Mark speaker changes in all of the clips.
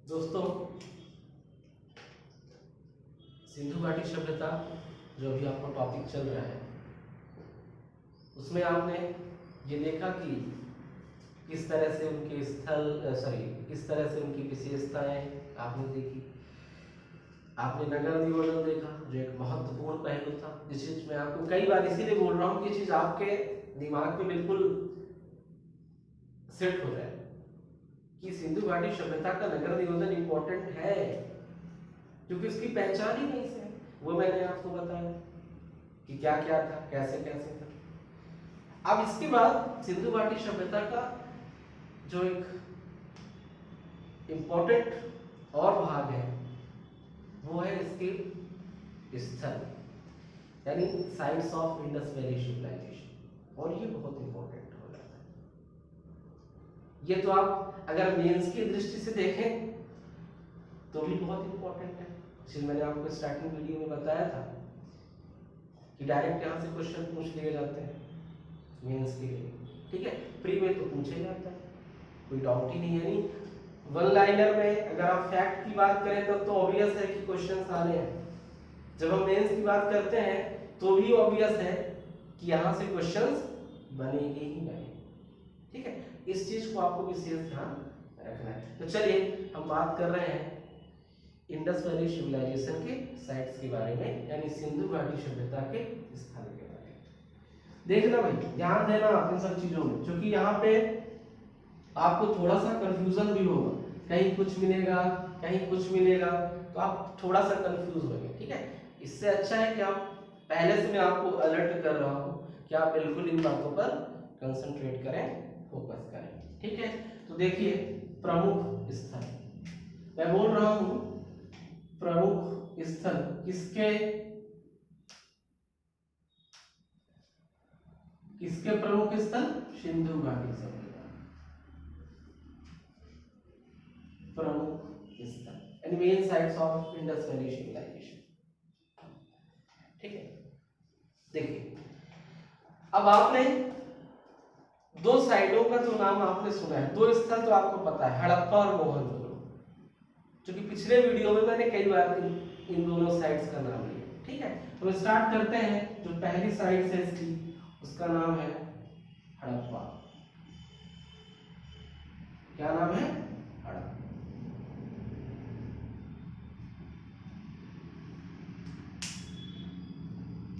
Speaker 1: दोस्तों, सिंधु घाटी सभ्यता जो भी आपका टॉपिक चल रहा है उसमें आपने ये देखा कि किस तरह से उनके किस तरह से उनकी विशेषताएं आपने देखी। आपने नगर नियोजन देखा जो एक महत्वपूर्ण पहलू था, जिस चीज में आपको कई बार इसीलिए बोल रहा हूँ कि ये चीज आपके दिमाग में बिल्कुल सेट हो जाए कि सिंधु घाटी सभ्यता का नगर नियोजन इंपॉर्टेंट है, क्योंकि उसकी पहचान ही नहीं से वो मैंने आपको बताया कि क्या क्या था, कैसे कैसे था। अब इसके बाद सिंधु घाटी सभ्यता का जो एक इंपॉर्टेंट और भाग है वो है इसके स्थल, यानी sites of Indus valley civilisation, और ये बहुत इंपॉर्टेंट हो जाता है। ये तो आप अगर मेंस की दृष्टि से देखें तो भी बहुत इंपॉर्टेंट है। इसलिए मैंने आपको स्टार्टिंग वीडियो में बताया था कि डायरेक्ट यहाँ से क्वेश्चन पूछ लिए जाते हैं मेंस के लिए, ठीक है। प्री में तो पूछे जाता है, कोई डाउट ही नहीं है। नहीं, वन लाइनर में अगर आप फैक्ट की बात करें तब तो ऑब्वियस है कि क्वेश्चंस आने हैं। जब हम मेंस की बात करते हैं तो भी ऑब्वियस है कि यहाँ से क्वेश्चंस बनेंगे ही बनेंगे, ठीक है। इस चीज को आपको विशेष ध्यान रखना है। तो चलिए हम बात कर रहे हैं इंडस वैली सिविलाइजेशन के साइट्स के बारे में, यानी सिंधु घाटी सभ्यता के स्थल के बारे में। देखना भाई, ध्यान देना आप इन सब चीजों में, क्योंकि यहाँ पे आपको थोड़ा सा कंफ्यूजन भी होगा, कहीं कुछ मिलेगा कहीं कुछ मिलेगा, तो आप थोड़ा सा कंफ्यूज होंगे, ठीक है। इससे अच्छा है कि आप पहले से मैं आपको अलर्ट कर रहा हूँ कि आप बिल्कुल इन बातों पर कंसंट्रेट करें, फोकस करें, ठीक है। तो देखिए, प्रमुख स्थल मैं बोल रहा हूँ, प्रमुख स्थल किसके प्रमुख स्थल? सिंधु घाटी सभ्यता प्रमुख स्थल, यानी main sites of Indus valley civilisation, ठीक है। देखिए, अब आपने दो साइटों का तो नाम आपने सुना है, दो स्थल तो आपको पता है, हड़प्पा और मोहनजोदड़ो, क्योंकि पिछले वीडियो में मैंने कई बार इन दोनों साइट्स का नाम लिया, ठीक है। तो स्टार्ट करते हैं। जो पहली साइट है इसकी, उसका नाम है हड़प्पा। क्या नाम है? हड़प्पा।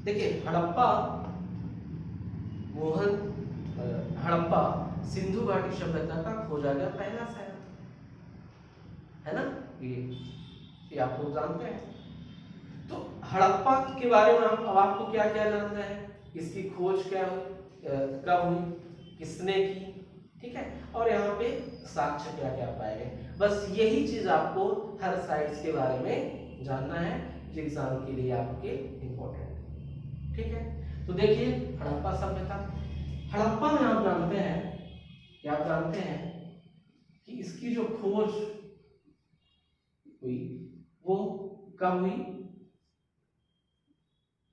Speaker 1: देखिए, हड़प्पा सिंधु घाटी सभ्यता का खोजा गया पहला शहर है ना, ये आप लोग जानते हैं। तो हड़प्पा के बारे में अब आपको क्या क्या जानना है, इसकी खोज कब हुई, किसने की, ठीक है, और यहाँ पे साक्ष्य क्या क्या पाए गए। बस यही चीज आपको हर साइट्स के बारे में जानना है, जो एग्जाम के लिए आपके इंपॉर्टेंट है, ठीक है। तो देखिए, हड़प्पा सभ्यता, हड़प्पा में आप जानते हैं कि इसकी जो खोज हुई वो कब हुई?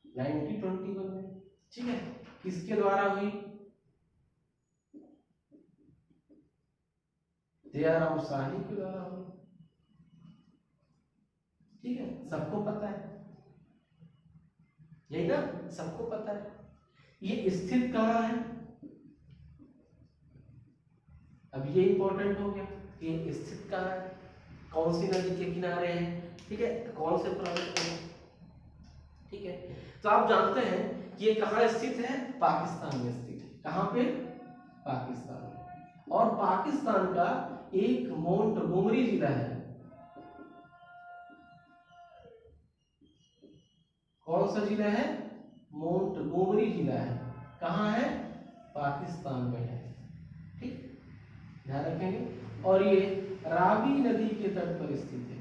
Speaker 1: 1921 में, ठीक है। किसके द्वारा हुई? दयाराम साहनी के द्वारा हुई, ठीक है। सबको पता है, यही ना, सबको पता है। ये स्थित कहाँ है? अब ये इंपॉर्टेंट हो गया कि ये स्थित कहाँ है, कौन सी नदी के किनारे है, ठीक है, कौन से प्रोविंस में, ठीक है। तो आप जानते हैं कि ये कहाँ स्थित है? पाकिस्तान में स्थित है। कहाँ पे? पाकिस्तान में। और पाकिस्तान का एक मोंटगोमरी जिला है। कौन सा जिला है? मोंटगोमरी जिला है। कहाँ है? पाकिस्तान में है, ठीक, ध्यान रखेंगे। और ये रावी नदी के तट पर स्थित है।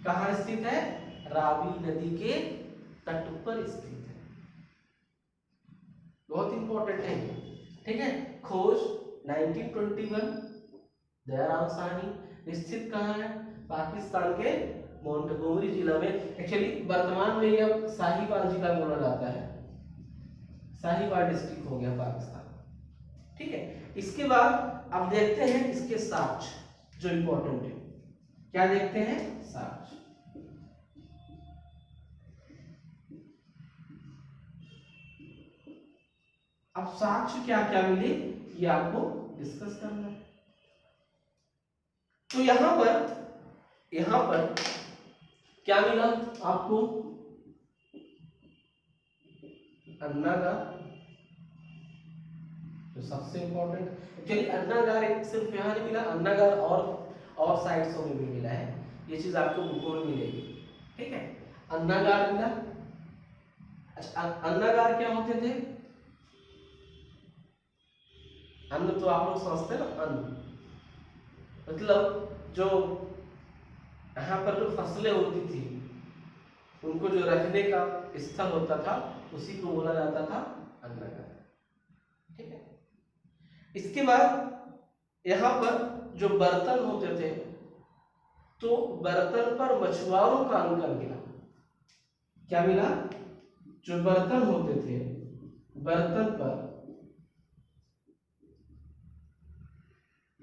Speaker 1: कहाँ स्थित है? रावी नदी के तट पर स्थित है, बहुत इंपॉर्टेंट है, ठीक है। खोज 1921, दयाराम साहनी। स्थित कहाँ है? पाकिस्तान के मोंटगोमरी जिला में। एक्चुअली वर्तमान में यह साहिवाल जिला बोला जाता है, साहिवाल डिस्ट्रिक्ट हो गया पाकिस्तान, ठीक है। इसके बाद अब देखते हैं इसके साक्ष्य, जो इंपॉर्टेंट है। क्या देखते हैं? साक्ष्य। अब साक्ष्य क्या क्या मिले ये आपको डिस्कस करना है। तो यहां पर क्या मिला आपको? अन्नागार, जो सबसे इंपॉर्टेंट। एक्चुअली अन्नागार एक सिर्फ यहाँ नहीं मिला, अन्नागार और साइट्सों में भी मिला है। ये चीज आपको बुकों में मिलेगी, ठीक है। अन्नागार मिला। अच्छा, अन्नागार क्या होते थे? अन्न तो आप लोग समझते हैं ना, अन्न मतलब जो यहाँ पर जो फसलें होती थी उनको जो रखने का स्थल होता था उसी को बोला जाता था अन्नागार, ठीक है। इसके बाद यहाँ पर जो बर्तन होते थे तो बर्तन पर मछुआरों का अंकन मिला। क्या मिला? जो बर्तन होते थे बर्तन पर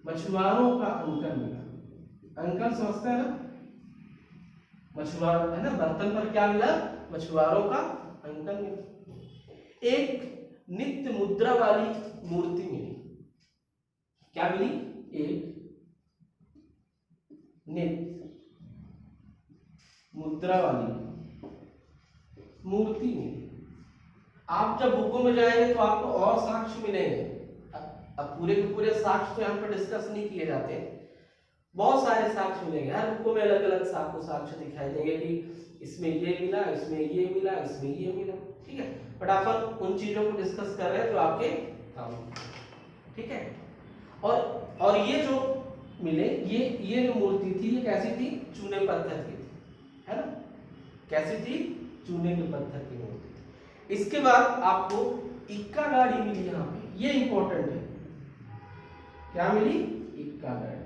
Speaker 1: मछुआरों का अंकन मिला। अंकन समझते हैं ना? मछुआर है ना, बर्तन पर क्या मिला? मछुआरों का अंकन मिला। एक नित्य मुद्रा वाली मूर्ति मिली। क्या मिली? एक नित्य मुद्रा वाली मूर्ति मिली। आप जब बुकों में जाएंगे तो आपको और साक्ष्य मिलेंगे। अब पूरे के पूरे साक्ष्य तो यहाँ पर डिस्कस नहीं किए जाते, बहुत सारे साक्ष्य मिलेंगे। हर बुकों में अलग अलग आपको साक्ष्य दिखाई देंगे कि इसमें ये मिला, इसमें ये मिला, इसमें ये मिला, ठीक है। बट अपन उन चीजों को डिस्कस कर रहे हैं जो आपके काम, ठीक है। और ये जो मिले, ये जो मूर्ति थी ये कैसी थी? चूने पत्थर की थी, है ना। कैसी थी? चूने के पत्थर की मूर्ति थी। इसके बाद आपको इक्का गाड़ी मिली यहाँ पे, ये इंपॉर्टेंट है। क्या मिली? इक्का गाड़ी।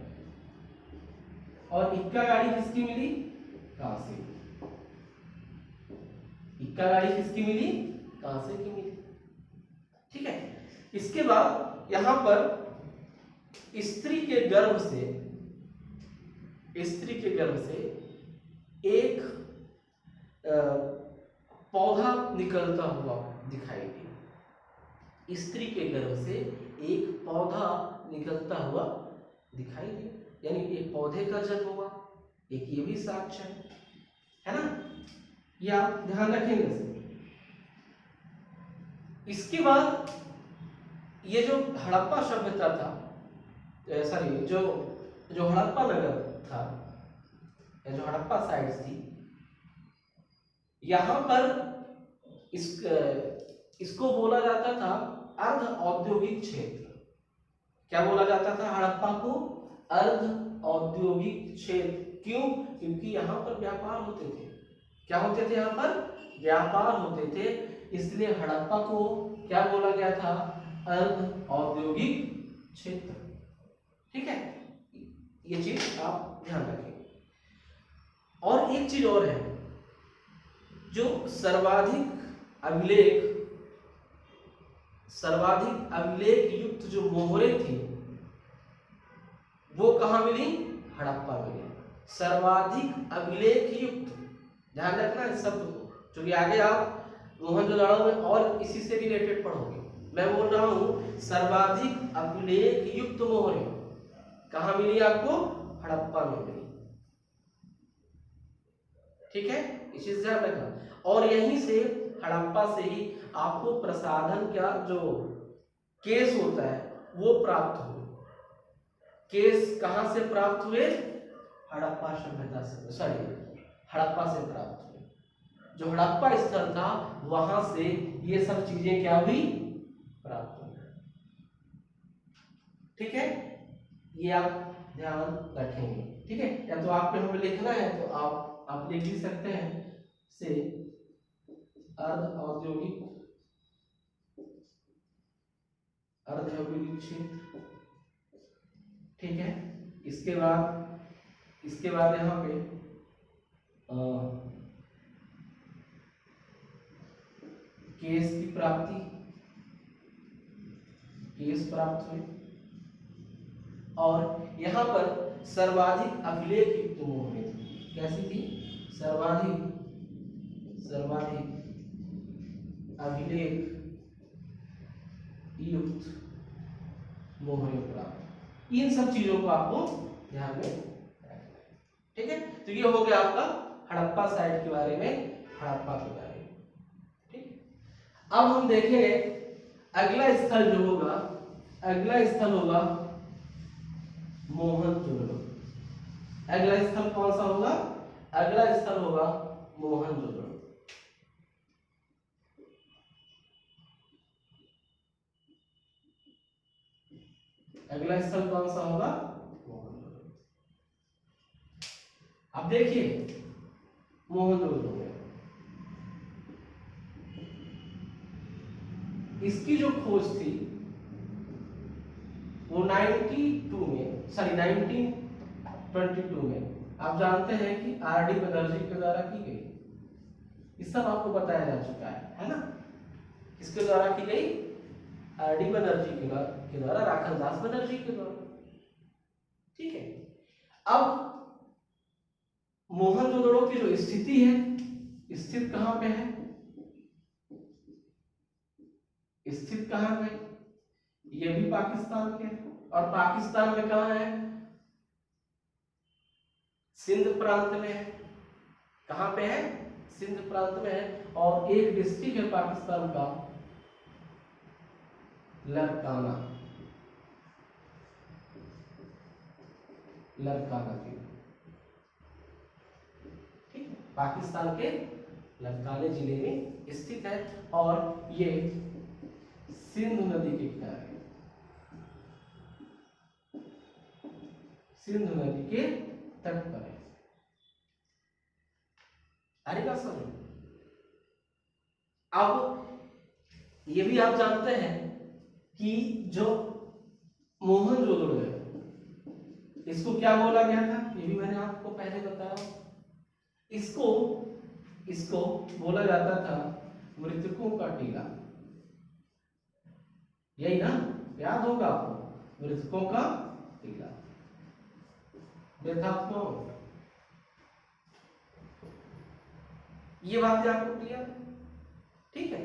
Speaker 1: और इक्का गाड़ी किसकी मिली? कांसे। इक्का गाड़ी किसकी मिली? कांसे की मिली, ठीक है। इसके बाद यहां पर स्त्री के गर्भ से एक पौधा निकलता हुआ दिखाई दिया। स्त्री के गर्भ से एक पौधा निकलता हुआ दिखाई दिया, यानी एक पौधे का जन्म हुआ। एक ये भी साक्ष्य है ना, ये आप ध्यान रखेंगे। इसके बाद ये जो हड़प्पा सभ्यता था, सॉरी जो हड़प्पा नगर था, जो हड़प्पा साइट्स थी, यहां पर इसको बोला जाता था अर्ध औद्योगिक क्षेत्र। क्या बोला जाता था हड़प्पा को? अर्ध औद्योगिक क्षेत्र। क्यों? क्योंकि यहाँ पर व्यापार होते थे। क्या होते थे? यहाँ पर व्यापार होते थे, इसलिए हड़प्पा को क्या बोला गया था? अर्ध औद्योगिक क्षेत्र, ठीक है। ये चीज आप ध्यान रखें। और एक चीज और है, जो सर्वाधिक अभिलेख युक्त जो मोहरे थी वो कहाँ मिली? हड़प्पा मिली। सर्वाधिक अभिलेख युक्त, ध्यान रखना इस शब्द को, क्योंकि आगे आप मोहनजोदड़ो में और इसी से रिलेटेड पढ़ोगे। मैं बोल रहा हूं सर्वाधिक अभिलेख युक्त मोहरे कहाँ मिली आपको? हड़प्पा में मिली, ठीक है। इस चीज ध्यान रखना। और यहीं से हड़प्पा से ही आपको प्रसाधन का जो केस होता है वो प्राप्त हुए। केस कहां से प्राप्त हुए? हड़प्पा सभ्यता से, सॉरी हड़प्पा से प्राप्त हुए। जो हड़प्पा स्थल था वहां से ये सब चीजें क्या हुई? प्राप्त हुई, ठीक है। ये आप ध्यान रखेंगे, ठीक है। या तो आपको हमें लिखना है तो आप लिख भी सकते हैं से अर्ध औद्योगिक क्षेत्र, ठीक है। इसके बाद यहाँ पे केस की प्राप्ति, केस प्राप्त हुए। और यहाँ पर सर्वाधिक अभिलेख युक्त मोहरें थी। कैसी थी? सर्वाधिक अभिलेख युक्त मोहरें प्राप्त। इन सब चीजों को आपको ध्यान में रखना है। ठीक है, तो ये हो गया आपका हड़प्पा साइट के बारे में, हड़प्पा के बारे में। ठीक, अब हम देखेंगे अगला स्थल जो होगा, अगला स्थल होगा मोहनजोदड़ो। अगला स्थल कौन सा होगा? अगला स्थल होगा मोहनजोदड़ो। अगला स्थल कौन सा होगा? मोहनजोदड़ो। अब देखिए मोहनजोदड़ो में इसकी जो खोज थी वो 1922 में आप जानते हैं कि आर.डी. बनर्जी के द्वारा की गई। इस सब आपको बताया जा चुका है ना? किसके द्वारा की गई? आर.डी. बनर्जी के द्वारा, राखलदास बनर्जी के द्वारा। ठीक है, अब मोहनजोदड़ो की जो स्थिति है, स्थित कहां पे है? स्थित कहां पे? ये भी पाकिस्तान के है, और पाकिस्तान में कहां है? सिंध प्रांत में है। कहां पे है? सिंध प्रांत में है। और एक डिस्ट्रिक्ट है पाकिस्तान का, लरकाना। लरकाना की, ठीक है, पाकिस्तान के लरकाने जिले में स्थित है और ये सिंध नदी के किनारे, सिंध नदी के तट पर है। अरे बात समझो। अब ये भी आप जानते हैं कि जो मोहनजोदड़ो है इसको क्या बोला गया था? ये भी मैंने आपको पहले बताया। इसको बोला जाता था मृतकों का टीला। यही ना, याद होगा आपको, मृतकों का टीला। देखा आपको ये बातें आपको क्लियर? ठीक है,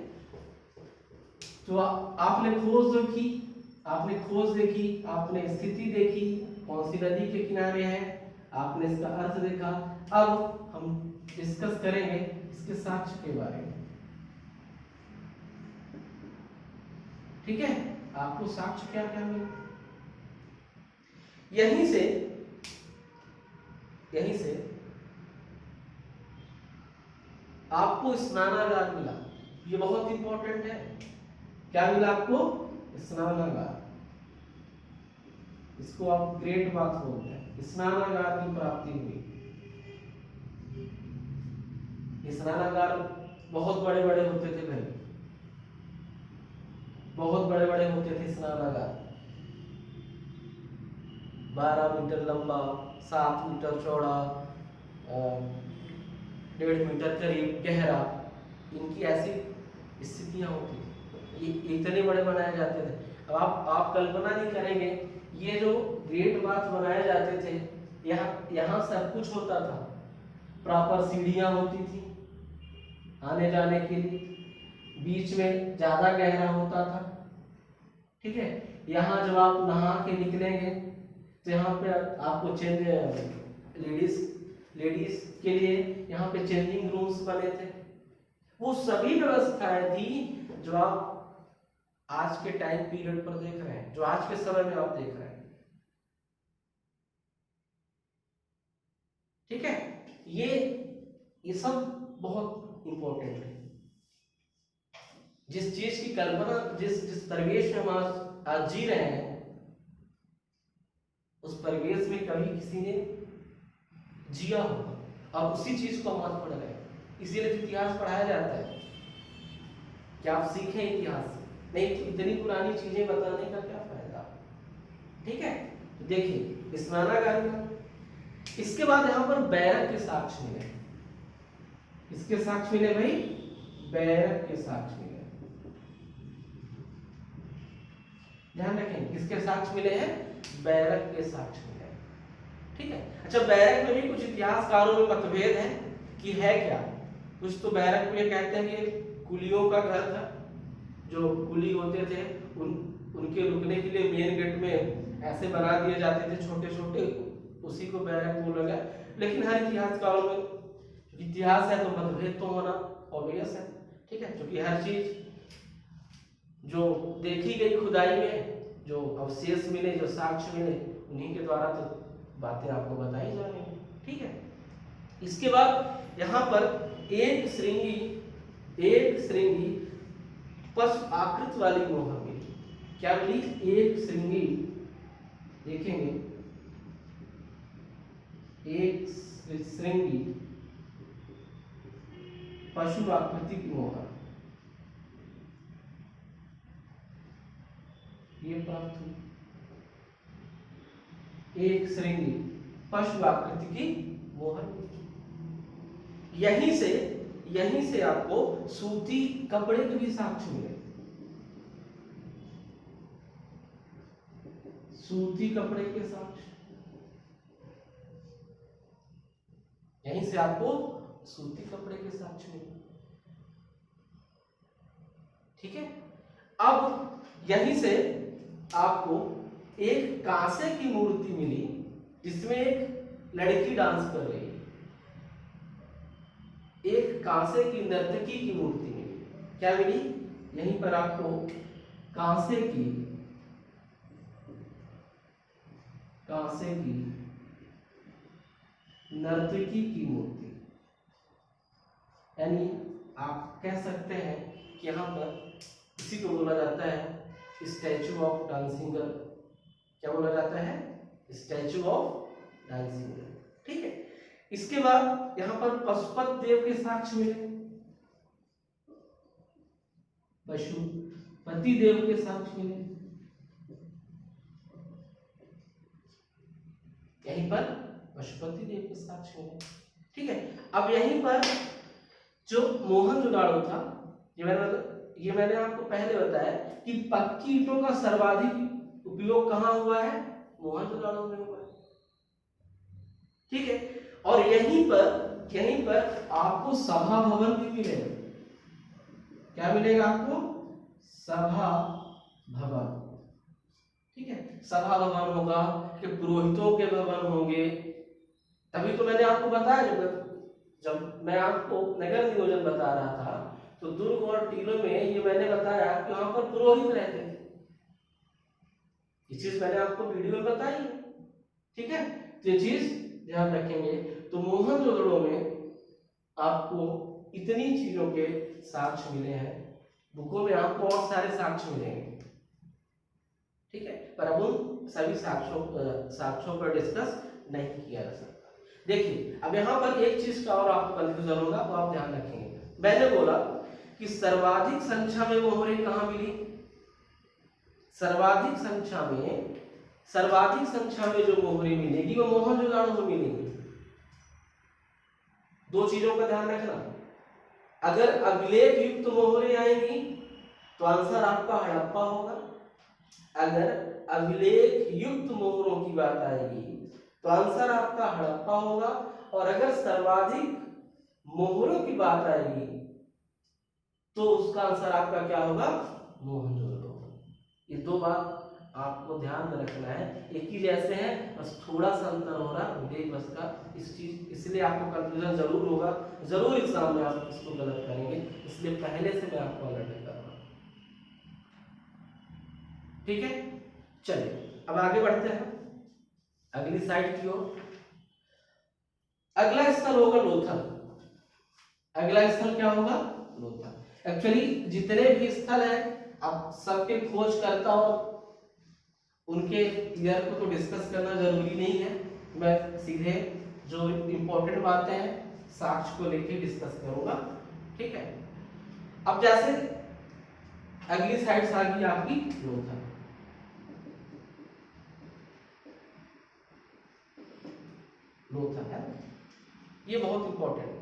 Speaker 1: तो आपने खोज देखी, आपने स्थिति देखी, कौन सी नदी के किनारे है, आपने इसका अर्थ देखा। अब हम डिस्कस करेंगे इसके साक्ष्य के बारे में। ठीक है, आपको साक्ष्य क्या क्या मिले? यहीं से आपको स्नानागार मिला। ये बहुत इंपॉर्टेंट है। क्या मिला आपको? स्नानागार। इसको आप ग्रेट बात बोलते हैं। स्नानागार की प्राप्ति हुई। स्नानागार बहुत बड़े बड़े होते थे भाई, बहुत बड़े बड़े होते थे स्नानागार। 12 मीटर लंबा, 7 मीटर चौड़ा, 1.5 मीटर करीब गहरा, इनकी ऐसी स्थितियां होती थी। ये इतने बड़े बनाए जाते थे। अब आप कल्पना नहीं करेंगे, ये जो ग्रेट बाथ बनाए जाते थे, यहाँ सब कुछ होता था। प्रॉपर सीढ़ियां होती थी आने जाने के लिए, बीच में ज्यादा गहरा होता था। ठीक है, यहाँ जब आप नहा के निकलेंगे तो यहाँ पे आपको लेडीज के लिए यहाँ पे चेंजिंग रूम्स बने थे। वो सभी व्यवस्थाएं थी जो आप आज के टाइम पीरियड पर देख रहे हैं, जो आज के समय में आप देख रहे हैं। ठीक है, ये सब बहुत इंपॉर्टेंट है। जिस चीज की कल्पना, जिस परिवेश में हम आज जी रहे हैं, उस परिवेश में कभी किसी ने जिया होगा, अब उसी चीज को हम आज पढ़ रहे हैं। इसीलिए इतिहास पढ़ाया जाता है कि आप सीखें इतिहास से, नहीं तो इतनी पुरानी चीजें बताने का क्या फायदा। ठीक है, तो देखिए स्नानागार में, इसके बाद यहाँ पर बैरक के साक्ष्य मिले। इसके साक्ष्य मिले भाई, बैरक के साक्ष्य मिले। ध्यान रखें, किसके साक्ष्य मिले हैं? बैरक के साक्ष्य मिले हैं। ठीक है, अच्छा बैरक में भी कुछ इतिहासकारों में मतभेद है कि है क्या। कुछ तो बैरक में कहते हैं कि कुलियों का घर था, जो कुली होते थे उनके रुकने के लिए मेन गेट में ऐसे बना दिए जाते थे छोटे छोटे, उसी को बैरक बोला गया। लेकिन हर इतिहासकारों में इतिहास है तो मतभेद तो होना ऑब्वियस है। ठीक है, क्योंकि हर चीज जो देखी गई खुदाई में जो अवशेष मिले, जो साक्ष्य मिले, उन्हीं के द्वारा तो बातें आपको बताई जा रही हैं। ठीक है, इसके बाद यहाँ पर एक श्रृंगी पशु आकृति वाली मोहर मिली। क्या मिली? एक श्रृंगी, देखेंगे एक श्रृंगी पशु आकृति की मोहर ये प्राप्त हुई। एक श्रृंगी पशु आकृति की मोहर। यहीं से आपको सूती कपड़े के भी साक्ष्य मिले। सूती कपड़े के साक्ष्य, यहीं से आपको सूती कपड़े के साक्ष्य मिले। ठीक है, अब यहीं से आपको एक कांसे की मूर्ति मिली जिसमें एक लड़की डांस कर रही है। एक कांसे की नर्तकी की मूर्ति मिली। क्या मिली? यहीं पर आपको कांसे की नर्तकी की मूर्ति, यानी आप कह सकते हैं कि यहाँ पर इसी को बोला जाता है स्टैचू ऑफ डांसिंग गर्ल। क्या बोला जाता है? Statue of dancing girl. ठीक है, इसके बाद यहाँ पर पशुपत देव के साक्ष्य मिले, पशुपति देव के साक्ष्य मिले। यहीं पर पशुपति देव के साक्ष्य मिले। ठीक है, अब यहीं पर जो मोहनजोदाड़ो था, ये मैंने आपको पहले बताया कि पक्की ईंटों का सर्वाधिक उपयोग कहाँ हुआ है? मोहनजोदाड़ो में हुआ है। ठीक है, और यहीं पर आपको सभा भवन भी मिलेगा। क्या मिलेगा आपको? सभा भवन। ठीक है, सभा भवन होगा कि पुरोहितों के भवन होंगे। तभी तो मैंने आपको बताया, जब मैं आपको नगर नियोजन बता रहा था तो दुर्ग और टीलों में ये मैंने बताया कि वहां पर पुरोहित रहते थे। ये चीज मैंने आपको वीडियो में बताई है। ठीक है, तो ये चीज ध्यान रखेंगे। तो मोहनजोदड़ो में आपको इतनी चीजों के साक्ष्य मिले हैं। बुकों में आपको और सारे साक्ष्य मिलेंगे। ठीक है, पर अब उन सभी साक्ष्यों पर डिस्कस नहीं किया जा सकता। देखिए, अब यहाँ पर एक चीज का और आपको कंफ्यूजन होगा, तो आप ध्यान रखेंगे। मैंने बोला कि सर्वाधिक संख्या में मोहरें कहाँ मिली? सर्वाधिक संख्या में जो मोहरें मिलेगी वो मोहनजोदाड़ो में मिलेंगी। दो चीजों का ध्यान रखना। अगर अभिलेख युक्त मोहरें आएंगी तो आंसर आपका हड़प्पा होगा। अगर अभिलेख युक्त मोहरों की बात आएगी तो आंसर आपका हड़प्पा होगा। और अगर सर्वाधिक मोहरों की बात आएगी तो उसका आंसर आपका क्या होगा? मोहनजोदड़ो। ये दो बात आपको ध्यान में रखना है। एक ही जैसे हैं, बस थोड़ा सा अंतर हो रहा है बस का। इस चीज इसलिए आपको कंफ्यूजन जरूर होगा, जरूर एग्जाम में आप इसको गलत करेंगे, इसलिए पहले से मैं आपको अलर्ट कर रहा हूं। ठीक है, चलिए अब आगे बढ़ते हैं अगली साइड की ओर। अगला स्थल होगा लोथल। अगला स्थल क्या होगा? लोथल। एक्चुअली जितने भी स्थल हैं आप सबके खोज करता और उनके ईयर को तो डिस्कस करना जरूरी नहीं है। मैं सीधे जो इंपॉर्टेंट बातें हैं साक्ष्य को लेके डिस्कस करूंगा। ठीक है, अब जैसे अगली साइड आ गई आपकी लोथल। लोथल है, ये बहुत इंपॉर्टेंट है।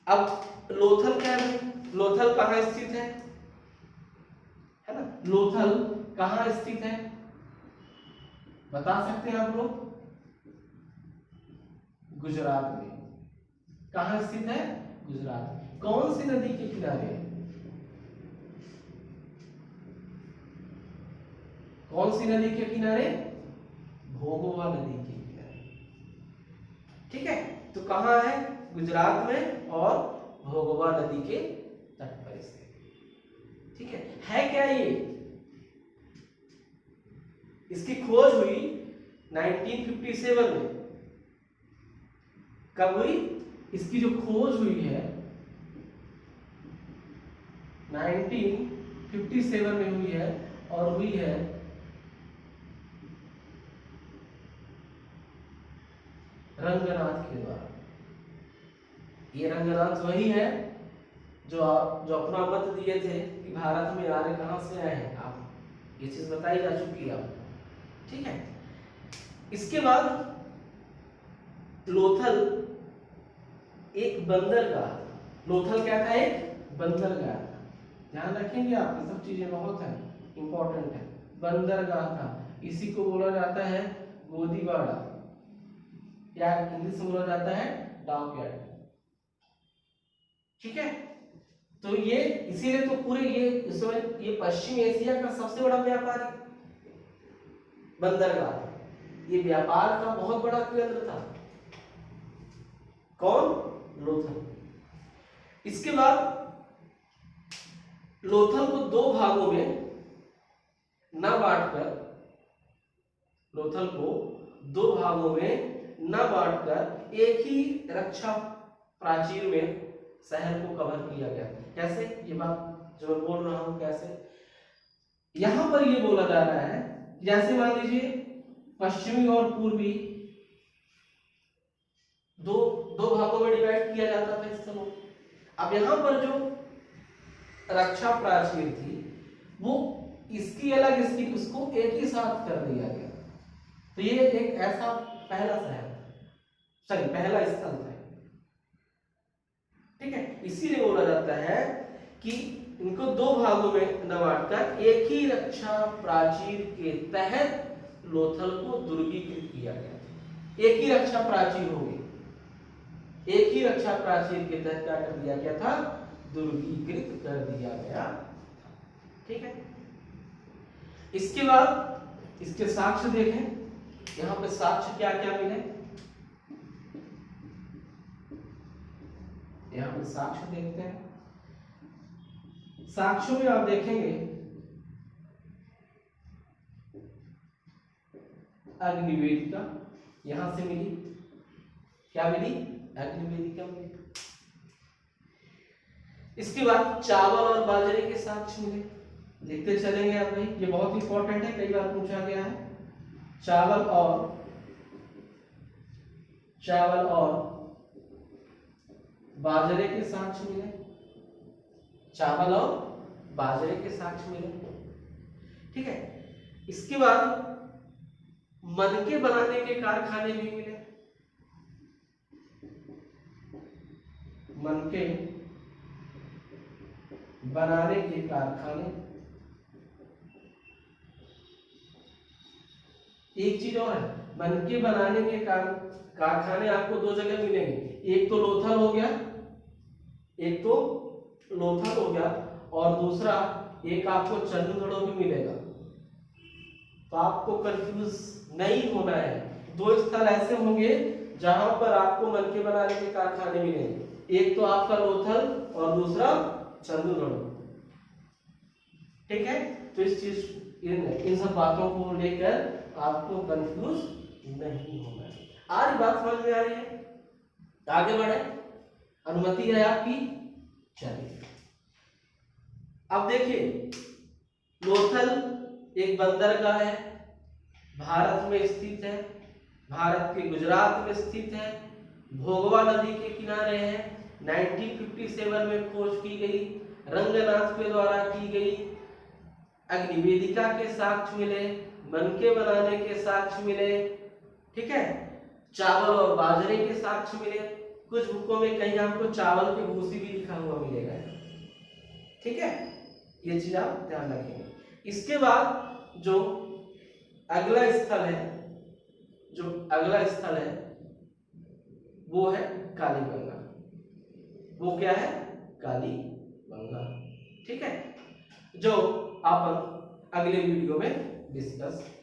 Speaker 1: अब लोथल क्या है? लोथल कहाँ स्थित है ना? लोथल कहाँ स्थित है? बता सकते हैं आप लोग? गुजरात में। कहां स्थित है? गुजरात। कौन सी नदी के किनारे? कौन सी नदी के किनारे? भोगोवा नदी के किनारे। ठीक है, तो कहां है? गुजरात में और भोगोवा नदी के तट पर स्थित। ठीक है क्या ये? इसकी खोज हुई 1957 में। कब हुई? इसकी जो खोज हुई है 1957 में हुई है, और हुई है रंगनाथ के द्वारा। ये रंगनाथ वही है जो अपना मत दिए थे कि भारत में आर्य कहां से आए हैं। आप ये चीज बताई जा चुकी है आपको। ठीक है, इसके बाद लोथल एक बंदरगाह। लोथल क्या था? एक बंदरगाह था। ध्यान रखेंगे आप, ये सब चीजें बहुत है इंपॉर्टेंट है। बंदरगाह था, इसी को बोला जाता है गोदीवाड़ा, या इंग्लिश में बोला जाता है डॉकयार्ड। ठीक है, तो ये इसीलिए तो पूरे इस समय ये पश्चिम एशिया का सबसे बड़ा व्यापारी बंदरगाह, ये व्यापार का बहुत बड़ा केंद्र था। कौन? लोथल। इसके बाद लोथल को दो भागों में न बांटकर, लोथल को दो भागों में न बांटकर एक ही रक्षा प्राचीर में शहर को कवर किया गया। कैसे? ये बात जो मैं बोल रहा हूं कैसे, यहां पर ये बोला जा रहा है, जैसे मान लीजिए पश्चिमी और पूर्वी दो भागों में डिवाइड किया जाता था इस समय। अब यहां पर जो रक्षा प्राचीर थी वो इसकी अलग, इसकी उसको एक ही साथ कर दिया गया। तो ये एक ऐसा पहला शहर था, पहला स्थल था। ठीक है, इसीलिए बोला जाता है कि इनको दो भागों में न बांटकर एक ही रक्षा प्राचीर के तहत लोथल को दुर्गीकृत किया गया। एक ही रक्षा प्राचीर हो गई, एक ही रक्षा प्राचीर के तहत क्या कर दिया गया था? दुर्गीकृत कर दिया गया। ठीक है, इसके बाद इसके साक्ष्य देखें। यहां पे साक्ष्य क्या क्या मिले? यहां पे साक्ष्य देखते हैं। साक्ष्यों में आप देखेंगे अग्निवेदिका यहां से मिली। क्या मिली? अग्निवेदिका मिली। इसके बाद चावल और बाजरे के साक्ष्य मिले। देखते चलेंगे आप भाई, ये बहुत इंपॉर्टेंट है, कई बार पूछा गया है। चावल और बाजरे के साक्ष्य मिले। चावल और बाजरे के साक्ष्य मिले। ठीक है, इसके बाद मनके बनाने के कारखाने भी मिले। मनके बनाने के कारखाने। एक चीज और है, मनके बनाने के कारखाने आपको दो जगह मिलेंगे। एक तो लोथल हो गया, एक तो लोथल हो गया, और दूसरा एक आपको चंद्रगढ़ भी मिलेगा। तो आपको कंफ्यूज नहीं होना है। दो स्थल ऐसे होंगे जहां पर आपको मनके बनाने के कारखाने मिलेंगे। एक तो आपका लोथल और दूसरा चंद्रगढ़। ठीक है, तो इस चीज इन सब बातों को लेकर आपको कंफ्यूज नहीं होना है। आज बात समझ में आ रही है? आगे बढ़े, अनुमति है आपकी? चलिए अब देखिए, लोथल एक बंदरगाह है, भारत में स्थित है, भारत के गुजरात में स्थित है, भोगवा नदी के किनारे है। 1957 में खोज की गई, रंगनाथ के द्वारा की गई। अग्निवेदिका के साक्ष्य मिले, मनके बनाने के साक्ष्य मिले। ठीक है, चावल और बाजरे के साक्ष्य मिले। कुछ बुकों में कहीं आपको चावल की भूसी भी लिखा हुआ मिलेगा। ठीक है, ये चीज आप ध्यान रखेंगे। इसके बाद जो अगला स्थल है, जो अगला स्थल है वो है कालीबंगा। वो क्या है? कालीबंगा। ठीक है, जो अपन अगले वीडियो में डिस्कस